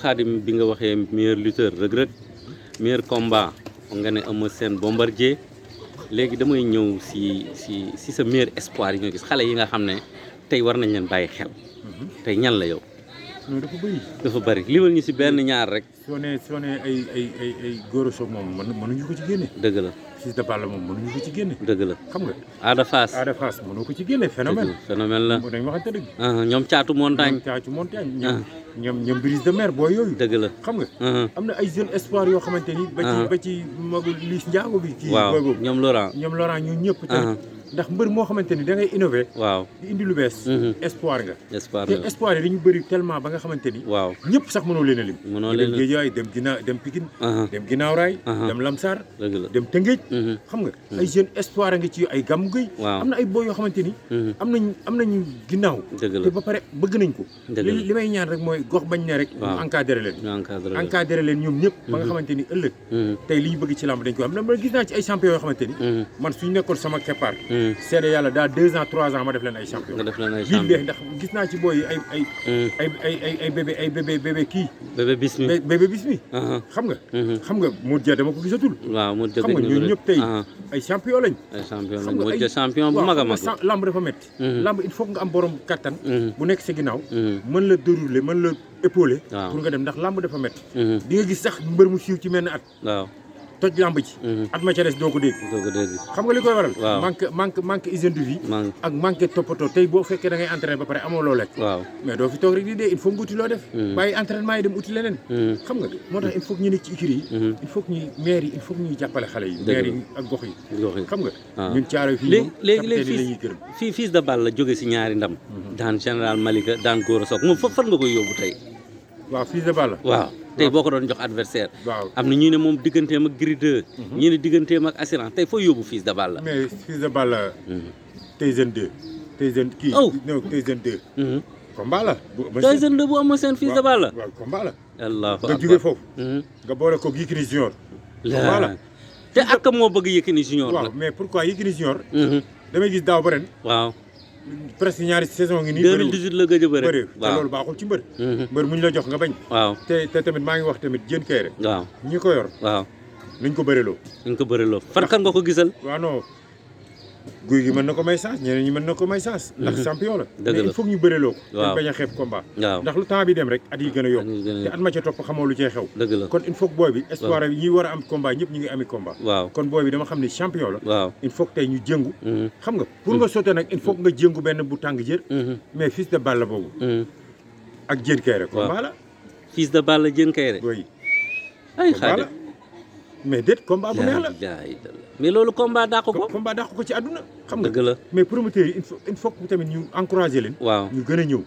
Khadim bi nga waxee meilleur lutteur Reug Reug meilleur combat nga ne Eumeu Sène Bombardier léegi damay ñëw si sa meilleur espoir yi nga gis xale yi nga xam ne tey war nañ leen bàyyi xel tey ñan la yow. non dafa bëri. dafa bëri limal ñu si benn ñaar rek. soo nee ay Gora Sock moom mënuñu ko ci génne. dëgg la. Fils de Balla moom mënuñu ko ci génne. dëgg la xam nga. Ada Fass mënoo ko ci génne phénomène. phénomène la dañ waxante dëgg. ñoom caatu montagne. ñoom brise de mer boo yooyu. dëgg la xam nga. am na ay jeunes espoir yoo xamante ni. ba ci magul Liss Ndiago bi. kii waaw boobu ñoom Laurent ñun ñëpp. ndax mbër moo xamante ni da ngay innové. waaw di indi lu bees. espoir nga. espoir te espoir yi dañu bëri tellement ba nga xamante ni. waaw ñëpp sax mënoo leen a lim. mënoo leen a dem Guédiawaye dem Pikine. dem Ginnaaw Raay. dem Lamsar. dëgg la dem Tëngéej. xam nga ay jeunes espoir a nga ci ay Gamou Gueye. am na ay boy yoo xamante ni. am nañu ginnaaw. dëgg la te ba pare bëgg nañ ko. dëgg la li may ñaan rek mooy gox bañ ne rek. waaw ñu encadré leen. encadré leen ñoom ñëpp. ba nga xamante ni ëllëg. tey li ñu bëgg ci làmb dañ ko am na gis naa ci ay champion yoo xamante ni. man suñu nekkoon sama keppaar. seede yàlla daal 2 ans 3 ans ma def leen ay champion. bii ndax gis naa ci booy ay bébé kii. bébé bismi xam nga Modou Dia dama ko gisatul. waaw Modou Dia xam nga ñooñu ñëpp tey ay champion lañ. Modou Dia champion bu mag a mag la. lamb dafa métti. lamb il faut nga am borom kattan. bu nekk sa ginnaaw. mën la dérouler mën la épauler. pour nga dem ndax lamb dafa métti. di nga gis sax mbër mu siiw ci menn at. waaw toj lamb ci. at ma ca des doo ko dégg. xam nga li koy waral. waaw manque hygiène de vie. ak manque toppatoo tey boo fekkee da ngay entraîné ba pare amoo loo lekk. waaw mais doo fi toog rek di dee il faut nga uti loo def. bàyyi entraînement yi dem uti leneen. xam nga moo tax il faut que ñu nekk ci écurie yi. il faut que ñuy maire yi il faut que ñuy jàppale xale yi. maire yi ak gox yi. xam nga. ñun caaro fii moom léegi fii Fils de Balla jóge si ñaari ndam. daan général Malika daan Gora Sock moom fan nga koy yóbbu tey. waaw Fils de Balla. waaw tey boo ko doon jox adversaire. waaw am na ñu ne moom digganteem ak Gris 2. ñu ne digganteem ak assurance tey foo yóbbu Fils de Balla. mais Fils de Balla. Tyson 2. Tyson kii. non Tyson 2. combat la. Tyson 2 bu am seen Fils de Balla. waaw combat la. allahu akbar nga jóge foofu. nga boole ko Yékini Junior. combat la te ak moo bëgg Yékini Junior. waaw mais pourquoi Yékini Junior. damay gis daaw ba ren. waaw. presque ñaari saison ngi nii. 2018 la gëj a bëre. te loolu baaxul ci mbër. mbër mu ñu la jox nga bañ. waaw te tamit maa ngi wax tamit Diène Kaïré. waaw ñi ko yor. waaw nañ ko bëreloo. nañ ko bëreloo fan kan nga ko gisal. waaw non guy gi mën na ko may chance ñeneen ñi mën na ko may chance. ndax champion la. dëgg la mais il faut que ñu bëreloo ko. waaw te bañ a xeeb combat. waaw ndax lu temps bi dem rek at yi gën a yokk. te at ma ca topp xamoo lu cee xew. dëgg la kon il faut que booy bi. espoir yi ñi war a am combat ñëpp ñu ngi ami combat. waaw kon booy bi dama xam ne champion la. waaw il faut que tey ñu jëngu. xam nga pour nga sauter nag il faut que nga jëngu benn bu tàng jër. mais Fils de Balla boobu. ak Diène Kaïré combat la. Fils de Balla Diène Kaïré. oui. ay Khadim mais déet combat bu neex la. mais loolu combat dàq ko. combat dàq ko ci àdduna. xam nga dëgg la mais promoteurs yi il faut que tamit ñu encouragé leen. waaw ñu gën a ñëw.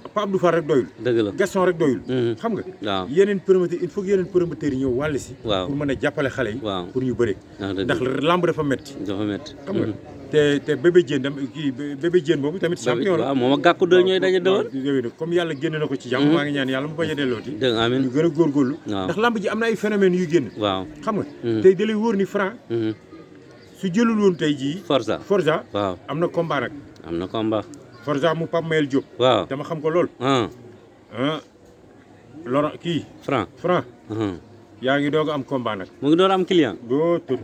Pape Abdou Fall rek doyul. dëgg la Gaston rek doyul. xam nga. waaw yeneen promoteurs il faut que yeneen promoteurs yi ñëw wàll si. waaw pour mën a jàppale xale yi. waaw pour ñu bëre. ndax lamb dafa metti. dafa metti xam nga te bébé Diène boobu tamit champion la. waaw moom ak gàkku de ñooy daje dëwër. comme yàlla génn na ko ci jàmm. maa ngi ñaan yàlla mu bañ a dellooti. dëgg amiin ñu gën a góorgóorlu. ndax lamb ji am na ay phénomènes yu génn. waaw xam nga. tey da lay wóor ni Franc. su jëlul woon tey jii. Forza waaw am na combat nag. am na combat. Forza mu Pape Mayel Diop. waaw dama xam ko lool. Laurent kii. Franc. yaa ngi doog am combat nag. mu ngi door am client. boo tut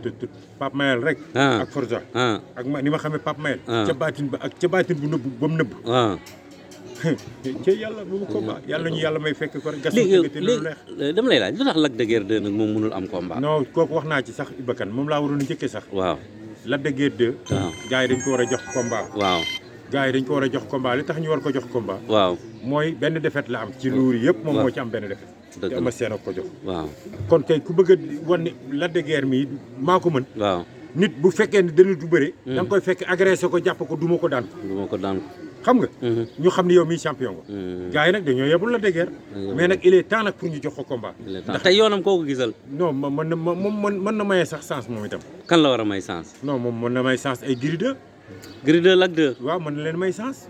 Pape Mayel rek. ak Forza. ak ni ma xamee Pape Mayel. ca baatin ba ak ca baatin bu nëbb ba mu nëbb. ci yàlla bu mu combat yàlla ñu yàlla may fekk ko rek. léegi dama lay laaj lu tax Lac de Guiers 2 nag moom mënul am combat. non kooku wax naa ci sax Ibakan moom laa waroon a njëkkee sax. waaw Lac de Guiers 2. waaw gars yi dañ ko war a jox combat. waaw gars yi dañ ko war a jox combat li tax ñu war ko jox combat. waaw mooy benn défaite la am ci luur yëpp. moom moo ci am benn défaite. dëgg la te ama seen ak ko jox. waaw kon tey ku bëgg a wan ne Lac de Guiers mii maa ko mën. waaw nit bu fekkee ne dana du bëre. da nga koy fekk agressé ko jàpp ko duma ko daan. duma ko daan. xam nga. ñu xam ne yow mii champion nga. gars yi nag dañoo yebul Lac de Guiers. mais nag il est temps nag pour ñu jox ko combat. ndax tey yoonam koo ko gisal. non mën na maye sax sens moom itam. kan la war a may sens. non moom mën na may sens ay Gris 2. Gris 2 Lac 2. waaw mën na leen may sens.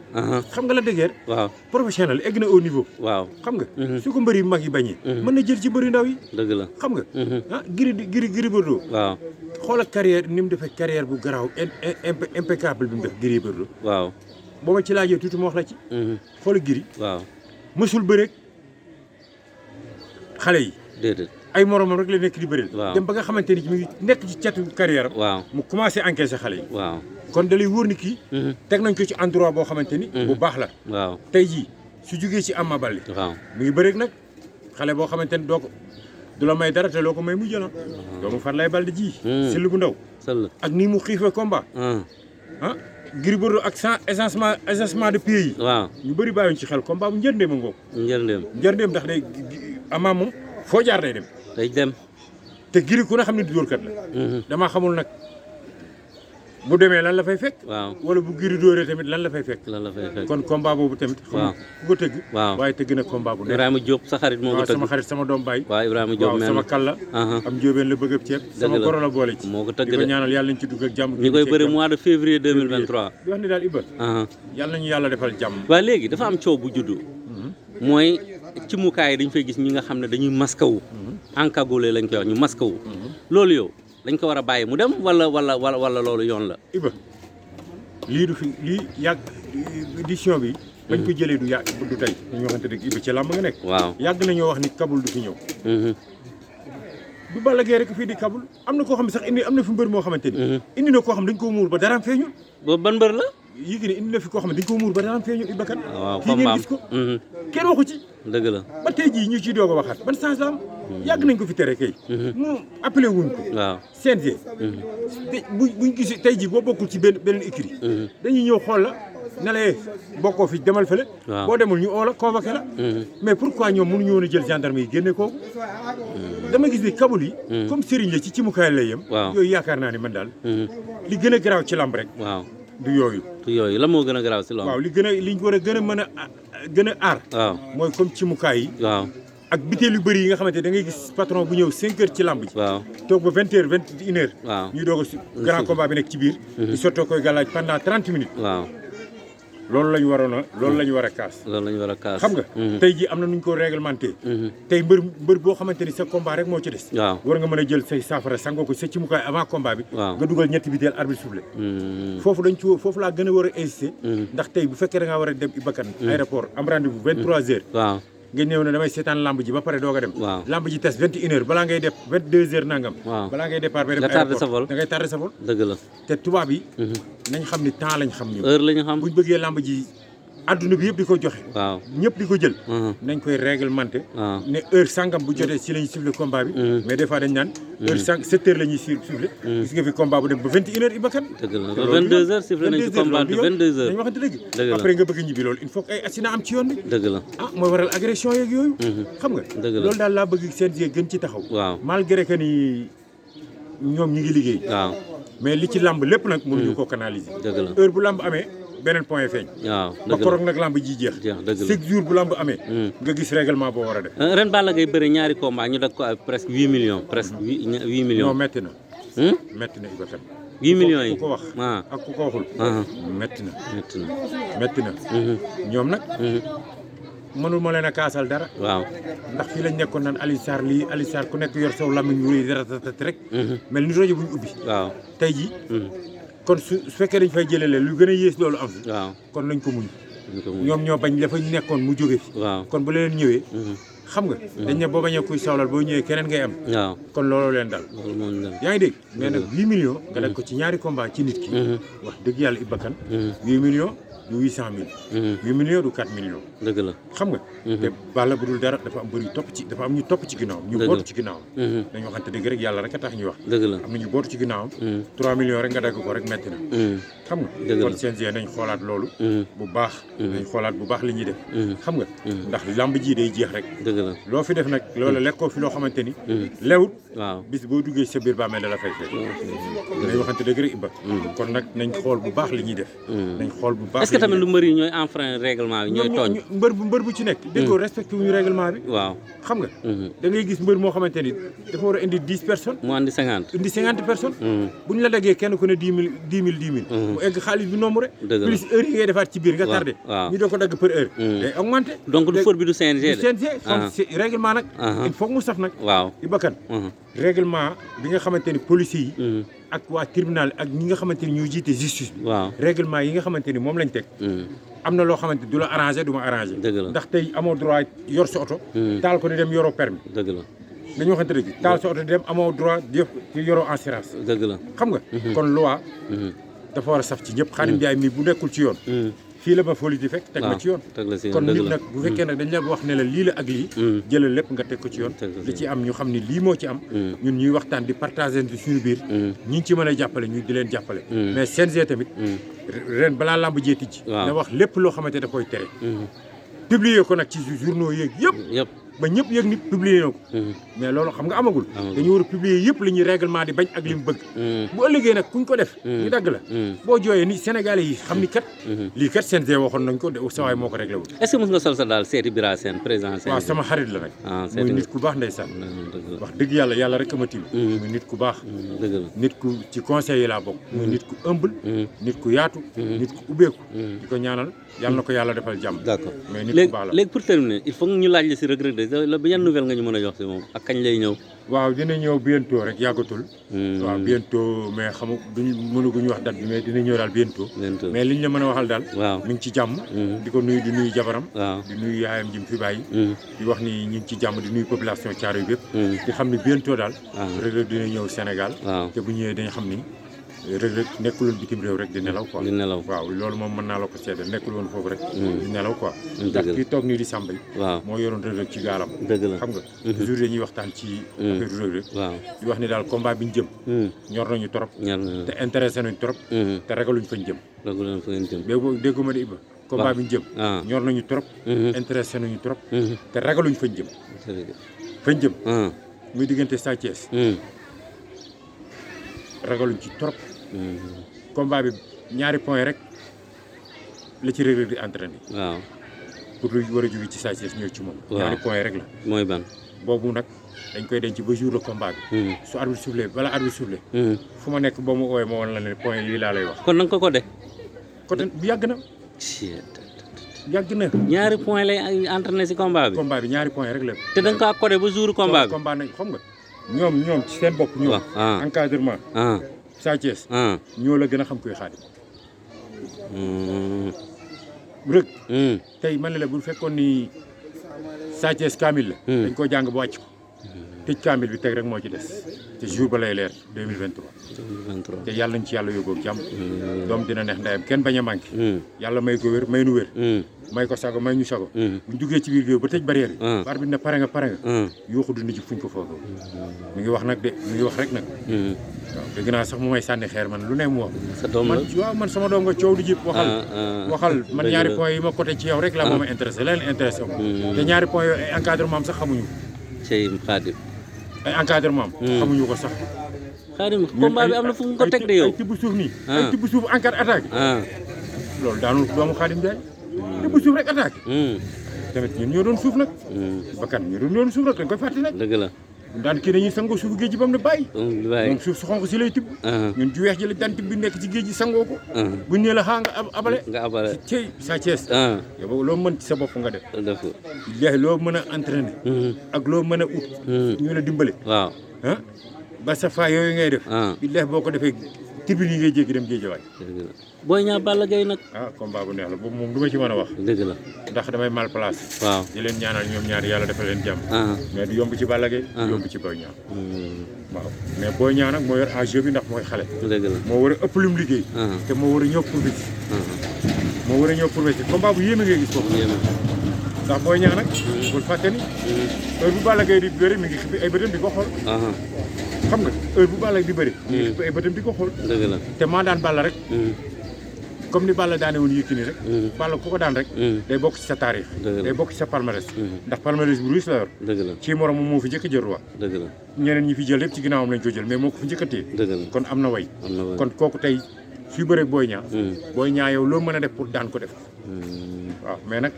xam nga Lac de Guiers. waaw professionnel egg na au niveau. waaw xam nga. su ko mbëri mag yi bañee. mën na jël ci mbëri ndaw yi. dëgg la xam nga. Gris Bordeaux. waaw xoolal carrière ni mu defee carrière bu garaaw impeccable bi mu def Gris Bordeaux. waaw boo ma ci laajee tuuti ma wax la ci. xoolal Gris. waaw mësul bëreeg xale yi déedéet ay moromam rek la nekk di bëril waaw dem ba nga xamante ni mi ngi nekk ci catu carrière waaw mu commencé encaisser xale yi waaw kon da lay wóor ni kii teg nañ ko ci endroit boo xamante ni bu baax la waaw tey jii su jugee ci Ama Baldé waaw mi ngi bëreeg nag xale boo xamante ni doo ko du la may dara te loo ko may mu jëloon doomu Falaye Baldé ji si lu bu ndaw sël ak nii mu xiifee combat ah Gris Bordeaux ak sans agencement de pied yi waaw ñu bëri bàyyiwuñ ci xel combat bu njërndeem a ngoog njërndeem ndax day Ama moom foo jaar day dem te Gris ku ne xam ne du dóorkat la damaa xamul nag bu demee lan la fay fekk wala bu Gris dóoree tamit lan la fay fekk kon combat boobu tamit xam ku ko tëgg waaye tëgg na combat bu nekk Ibrahima Diop sa xarit moo ko tëgg sama xarit sama doom baay waaw Ibrahima Diop sama kàlla am jóobeen la bëgg ab ceeb sama goro la boole ci moo ko tëgg di ko ñaanal yàlla nañ ci dugg ak jàmm ñu koy bëri mois de février 2023 di wax ni daal Iba yàlla nañu yàlla defal jàmm waaw léegi dafa am coow bu juddu mooy ci mukaay yi dañ fay gis ñi nga xam ne dañuy maskawu encagoulé lañ koy wax ñu maskawu loolu yow dañ ko war a bàyyi mu dem wala loolu yoon la Iba lii du fi lii yàgg édition bi bañ ko jëlee du yàgg du tey dañu waxante dëgg Iba ci làmb nga nekk waaw yàgg nañoo wax ni kabul du fi ñëw du Balla Gaye rek fii di kabul am na koo xam ne sax indi am na fi mbër moo xamante ni indi na koo xam dañ ko muur ba daraam feeñul boobu ban mbër la yéegi ne indi na fi koo xam ne dañ ko muur ba daraam feeñul Iba Kane waaw kii ngeen gis ko kenn waxu ci dëgg la ba tey jii ñu ciy doog a waxaat ban chance la am yàgg nañ ko fi tere kay mu appelé wuñ ko waaw CNG buñ gis tey jii boo bokkul ci benn écrit dañuy ñëw xool la ne la bokkoo fi demal fële boo demul ñu oo la convoqué la mais pourquoi ñoom mënuñu woon a jël gendarme yi génne kooku dama gis ni kabul yi comme sëriñ la ci mukaay lay yem yooyu yaakaar naa ne man daal li gën a garaaw ci lamb rek waaw du yooyu la moo gën a garaaw si lamb waaw liñ war a gën a mën a gën a aar waaw mooy comme ci mukaay yi waaw ak biteel yu bëri yi nga xamante da ngay gis patron bu ñëw 5 heures ci lamb ji waaw toog ba 20 heures 21 heures waaw ñuy doog a grand combat bi nekk ci biir di sottoo koy gàllaaj pendant 30 minutes waaw loolu la ñu waroon a loolu la ñu war a kaas loolu la ñu war a kaas xam nga tey jii am na nu ñu ko réglementé tey mbër boo xamante ni sa combat rek moo ci des waaw war nga mën a jël say saafara sangoo ko sa ci mukaay avant combat bi waaw nga dugal ñetti biteel arbitre soufflé foofu laa gën a war a insister ndax tey bu fekkee da ngaa war a dem Iba Kane aéroport am rendez-vous 23 heures waaw nga ñëw ne damay seetaan lamb ji ba pare doog a dem waaw lamb ji tes 21 heures balaa ngay def 22 heures nangam balaa ngay départ ba dem aéroport da ngay tardé sa vol dëgg la te tubaab yi nañ xam ni temps lañ xam ñu heure lañu xam buñ bëggee lamb ji adduna bi yëpp di ko joxe waaw ñëpp di ko jël nañ koy réglementé ne heure sangam bu jotee si la ñuy sifflé combat bi mais des fois dañ naan heure 7 heures la ñuy sifflé gis nga fi combat bu dem ba 21 heures Iba Kane dëgg la ba 22 heures sifflé nañ ci combat bi 22 heures dañ waxante dëgg après nga bëgg ñibbi loolu il faut que ay accident am ci yoon bi dëgg la mooy waral agression yeeg yooyu xam nga dëgg la loolu daal laa bëgg CNG gën ci taxaw waaw malgré que ni ñoom ñi ngi liggéey waaw mais li ci lamb lépp nag mënuñu koo canaliser dëgg la heure bu lamb amee beneen point feeñ waaw ba koroog nag lamb ji jeex dëgg la chaque jour bu lamb amee nga gis règlement boo war a def ren Balla Gaye bëri ñaari combat ñu def ko presque 8 millions presque 8 millions non metti na metti na Iba Kane 8 millions yi ku ko wax ak ku ko waxul metti na ñoom nag mënul ma leen a kaasal dara waaw ndax fii lañ nekkoon naan Aliou Sarr lii Aliou Sarr ku nekk yor saw lamiñ wu rëy ratatati rek mel ni rajo bu ñu ubbi waaw tey ji kon su fekkee dañ fay jëlee lu gën a yées loolu am fi waaw kon nañ ko muñ ñoom ñoo bañ dafa nekkoon mu jóge fi waaw kon bu leen ñëwee xam nga dañ ne boo bañee kuy sawlal boo ñëwee keneen ngay am waaw kon looloo leen dal loolu moo ñu dal yaa ngi dégg mais nag 8 millions nga def ko ci ñaari combat ci nit ki wax dëgg yàlla Iba Kane 8 millions du 800 000 8 millions du 4 millions dëgg la xam nga te Balla bu dul dara dafa am bëri topp ci dafa am ñu topp ci ginnaawam ñu bootu ci ginnaawam dañu waxante dëgg rek yàlla rek a tax ñuy wax dëgg la am na ñu bootu ci ginnaawam 3 millions rek nga dagg ko rek metti na xam nga kon CNG nañ xoolaat loolu bu baax nañ xoolaat bu baax li ñuy def xam nga ndax lamb ji day jeex rek dëgg la loo fi def nag loola lekkoo fi loo xamante ni lewut waaw bis boo duggee sa biir bàmmeel da la fay fekk nañ waxante dëgg rek Iba kon nag nañ xool bu baax li ñuy def nañ xool bu baax est-ce que tamit lu mbër yi ñooy enfreint règlement bi ñooy tooñ mbër bu ci nekk déggoo respecté wuñu règlement bi waaw xam nga da ngay gis mbër moo xamante ni dafa war a indi 10 personnes mu andi 50 indi 50 personnes bu ñu la daggee kenn ku ne 10 000 mu egg xaalis bi nombre plus heure yi ngay defaat ci biir nga tardé ñu doo ko dagg par heure day augmenté donc du faute bi du CNG du CNG kon règlement nag il faut mu saf nag waaw Iba Kane règlement bi nga xamante ni policiers yi ak waa tribunal ak ñi nga xamante ni ñoo jiite justice bi règlement yi nga xamante ni moom lañ teg am na loo xamante du la arrangé du ma arrangé ndax tey amoo droit yor sa oto taal ko di dem yoroo permis dëgg la dañu waxante dëgg taal sa oto di dem amoo droit di yoroo assurance dëgg la xam nga kon loi dafa war a saf ci ñëpp Khadim Ndiaye mii bu nekkul ci yoon fii la ma foli di fekk teg ma ci yoon kon nit nag bu fekkee nag dañ la wax ne la lii la ak lii jëlal lépp nga teg ko ci yoon li ci am ñu xam ne lii moo ci am ñun ñuy waxtaan di partager di suñu biir ñi ci mën a jàppale ñu di leen jàppale mais CNG tamit ren balaa lamb jee tijji na wax lépp loo xamante da koy tere publier ko nag ci journaux yeeg yëpp ba ñëpp yëg ni publier na ko mais loolu xam nga amagul dañu war a publier yëpp li ñuy règlement di bañ ak li mu bëgg bu ëllëgee nag kuñ ko def ñu dagg la boo jooyee ni Sénégalais yi xam ni kat lii kat CNG waxoon nañ ko de sawaay moo ko réglé wul est-ce que mos nga sol sa daal seeti Bira Sène président waaw sama xarit la nag muy nit ku baax ndeysaan wax dëgg yàlla rek ma tim muy nit ku baax nit ku ci conseil yi laa bokk muy nit ku humble nit ku yaatu nit ku ubbeeku di ko ñaanal yàlla na ko yàlla defal jàmm d'accord mais nit ku baax la léegi pour terminer il faut ñu laaj la si Reug Reug la yan nouvelle nga ñu mën a jox si moom ak kañ lay ñëw waaw dina ñëw bientôt rek yàggatul waaw bientôt mais xamu duñu mënaguñu wax date bi mais dina ñëw daal bientôt mais liñ la mën a waxal daal mi ngi ci jàmm di ko nuyu di nuyu jabaram di nuyu yaayam ji mu fi bàyyi di wax ni ñu ngi ci jàmm di nuyu population Thiaroye bépp di xam ni bientôt daal Reug Reug dina ñëw Sénégal te bu ñëwee dañu xam ni Reug Reug nekkuloon bitim réew rek di nelaw quoi waaw loolu moom mën naa la ko seede nekkul woon foofu rek di nelaw quoi ndax kii toog nii di sàmbay moo yoroon Reug Reug ci gaalam xam nga toujours dañuy waxtaan ci affaire Reug Reug di wax ni daal combat bi ñu jëm ñor nañu trop te intéressé nañu trop te ragaluñ fañ jëm mais dégguma de Iba combat bi ñu jëm ñor nañu trop intéressé nañu trop te ragaluñ fañ jëm muy diggante Sa Thiès ragaluñ ci trop combat bi ñaari point rek la ci Reug Reug di entraîné pour lu war a jóge ci Sa Thiès ñëw ci moom ñaari point rek la mooy ban boobu nag dañ koy denc ba jour de combat bi su arbitre soufflé bala arbitre soufflé fu ma nekk boo ma ooyee ma woon la ne point lii laa lay wax kon nanga ko de côté bi yàgg na ñaari point lay entraîné si combat bi ñaari point rek la te da nga kaa codé ba jour combat bi nag xam nga ñoom ci seen bopp ñoom encadrement Sa Thiès ñoo la gën a xam koy Khadim Reug tey man la bu fekkoon ni Sa Thiès kaamil la dañ ko jàng ba wàcc ko tëj kaamil bi teg rek moo ci des te jour ba lay leer 2023 te yàlla nañ ci yàlla yóbbu ak jàmm doom dina neex ndeyam kenn bañ a manqué yàlla may ko wér may nu wér may ko sago may ñu sago buñ duggee ci biir géew ba tëj barrière yi bar bi ne pare nga yuuxu dina ji fuñ ko foogoo mi ngi wax nag de mi ngi wax rek nag waaw dégg naa sax mu may sànni xeer man lu ne mu wax man sama doom nga coow di jib waxal man ñaari point yi ma côté ci yow rek la moo ma intéressé leneen intéressé te ñaari point yooyu ay encadrement am sax xamuñu Khadim ay encadrement am xamuñu ko sax Khadim combat bi am na fu mu ko teg de yow ay tibb suuf nii ay tibb suuf encadre attaque loolu daanul doomu Khadim Ndiaye tibb suuf rek attaque tamit ñun ñoo doon suuf nag bakkan ñu doon suuf rek dañ koy fàtte nag dëgg la daan kii dañuy sangoo suufu géej gi ba mu ne bàyyi moom suuf su xonq si lay tibb ñun ju weex ji la daan tibb bi nekk ci géej gi sangoo ko buñ nee la xaa nga abale cey Sa Thiès yow loo mën ci sa bopp nga def léegi loo mën a entraîné ak loo mën a ut ñu la dimbale waaw ba sa fa yooyu ngay def billahi boo ko defee tribune yi ngay jéggi dem géejawaay Boy Niang Balla Gaye nag combat bu neex la boobu moom du ma ci mën a wax dëgg la ndax damay mal place di leen ñaanal ñoom ñaari yàlla defal leen jàmm mais du yomb ci Balla Gaye du yomb ci Boy Niang waaw mais Boy Niang nag moo yor enjeu bi ndax mooy xale dëgg la moo war a ëpp lu mu liggéey te moo war a ñëw pour wécc combat bu yéeme ngay gis foofu ndax Boy Niang nag bul fàtte ni heure bu Balla Gaye di bëri mi ngi xippi ay bëtam di ko xool xam nga heure bu Balla di bëri mi ngi xippi ay bëtam di ko xool dëgg la te maa daan Balla rek comme ni Balla daane woon Yékini rek Balla ku ko daan rek day bokk ci sa taarix day bokk ci sa palmarès ndax palmarès bu ruus la yor dëgg la ci morom moo fi njëkk a jël roi dëgg la ñeneen ñi fi jël yëpp ci ginnaawam lañ ko jël mais moo ko fi njëkk a téye dëgg la kon am na way kon kooku tey suy bëreeg Boy Niang yow loo mën a def pour daan ko def waaw mais nag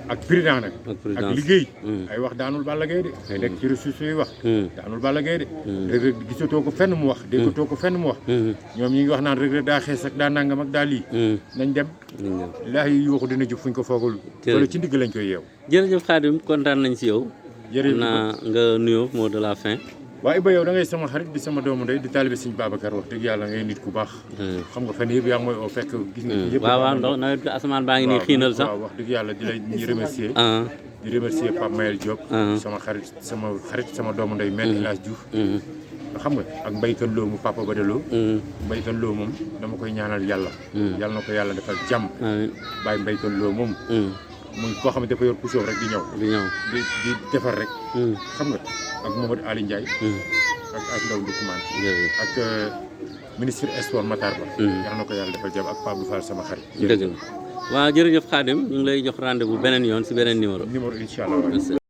ak prudent nag ak liggéey ay wax daanul Balla Gaye de ay nekk ci ressources yi wax daanul Balla Gaye de Reug Reug gisatoo ko fenn mu wax déggatoo ko fenn mu wax ñoom ñi ngi wax naan Reug Reug daa xees ak daa nangam ak daa lii nañ dem laahi yu waxu dina jub fuñ ko foogul wala ci ndigg lañ koy yeew jërëjëf Khadim kontaan nañ si yow jërëjëf naa nga nuyoo mot de la fin waaye ba yow da ngay sama xarit di sama doomu ndey di taalibe Sëñ Babacar wax dëgg yàlla ngay nit ku baax xam nga fan yëpp yaa ngi mooy oo fekk gis nga yëpp waaw ndox nawet bi asamaan baa ngi nii xiinal sax waaw wax dëgg yàlla di la ñuy remercier di remercier Pape Mayel Diop sama xarit sama doomu ndey mel El Hadj Diouf xam nga ak mbaykan loo mu Papa Badaloo mbaykan loo moom dama koy ñaanal yàlla yàlla na ko yàlla defal jàmm bàyyi mbaykan loo moom muy koo xam ne dafa yor puso rek di ñëw di defar rek xam nga ak Mamadou Ali Ndiaye ak Ndaw Ndoukoumane ak ministre sport Matar Ba yàlla na ko yàlla defal jàmm ak Pape Fall sama xarit dëgg la waaw jërëjëf Khadim ñu ngi lay jox rendez-vous beneen yoon si beneen numéro incha allah